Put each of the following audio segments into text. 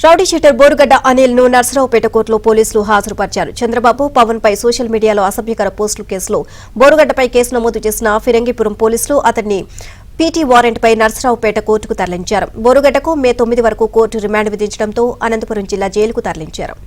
Rowdy sheeter Borugadda Anil ను నర్సరావుపేట కోర్టులో పోలీసులు హాజరుపరిచారు. చంద్రబాబు పవన్ పై సోషల్ మీడియాలో అసభ్యకర పోస్టుల కేసులో బోరుగడ్డపై కేసు నమోదు చేసిన ఫిరంగిపురం పోలీసులు అతన్ని పీటీ వారెంట్ పై నర్సరావుపేట కోర్టుకు తరలించారు. బోరుగడ్డకు మే 9 వరకు కోర్టు రిమాండ్ విధించడంతో అనంతపురం జిల్లా జైలుకు తరలించారు.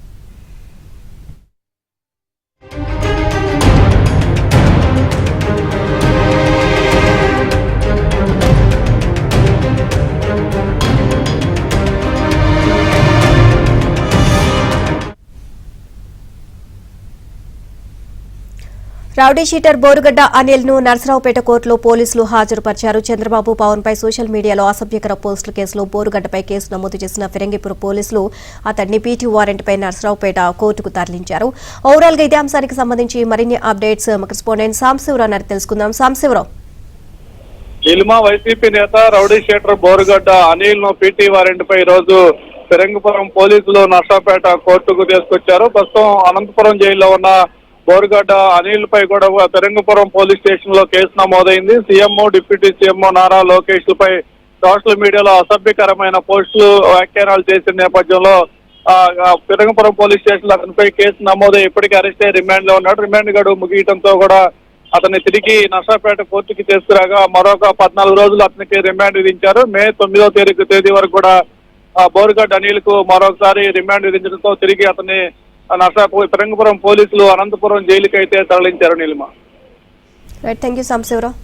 రౌడీ షీటర్ బోరుగడ్డ అనిల్ ను నర్సరావుపేట కోర్టులో పోలీసులు హాజరుపరిచారు. చంద్రబాబు పవన్ పై సోషల్ మీడియాలో అసభ్యకర పోస్టుల కేసులో బోరుగడ్డపై కేసు నమోదు చేసిన ఫిరంగిపురం పోలీసులు అతన్ని పీటీ వారెంట్ పై నర్సరావుపేట కోర్టుకు తరలించారు. ఓవరాల్ గా ఇదే అంశానికి సంబంధించి మరిన్ని అప్డేట్స్ కరెస్పాండెంట్ సాంబశివరావు నాటి తెలుసుకుందాం. సాంబశివరావు, వైసీపీ నేత రౌడీ షీటర్ బోరుగడ్డ అనిల్ ను పీటీ వారెంట్ పై ఈ రోజు ఫిరంగిపురం పోలీసులు నర్సరావుపేట కోర్టుకు తీసుకొచ్చారు. ప్రస్తుతం అనంతపురం జైల్లో ఉన్న బోరుగడ్డ అనిల్ పై కూడా ఫిరంగిపురం పోలీస్ స్టేషన్ లో కేసు నమోదైంది. CM, deputy CM Nara Lokesh పై సోషల్ మీడియాలో అసభ్యకరమైన పోస్టులు వ్యాఖ్యానాలు చేసిన నేపథ్యంలో ఫిరంగిపురం పోలీస్ స్టేషన్ లో అతనిపై కేసు నమోదై ఇప్పటికీ అరెస్ట్ అయ్యి రిమాండ్ లో ఉన్నాడు. రిమాండ్ గడువు ముగియడంతో కూడా అతన్ని తిరిగి నర్సరావుపేట కోర్టుకి తీసుకురాగా మరొక 14 రోజులు అతనికి రిమాండ్ విధించారు. మే 9వ తేదీ వరకు కూడా బోరుగడ్డ అనిల్ కు మరొకసారి రిమాండ్ విధించడంతో తిరిగి అతన్ని ఫిరంగిపురం పోలీసులు అనంతపురం జైలుకి అయితే తరలించారు. నీలిమ. Thank you Sambasivarao.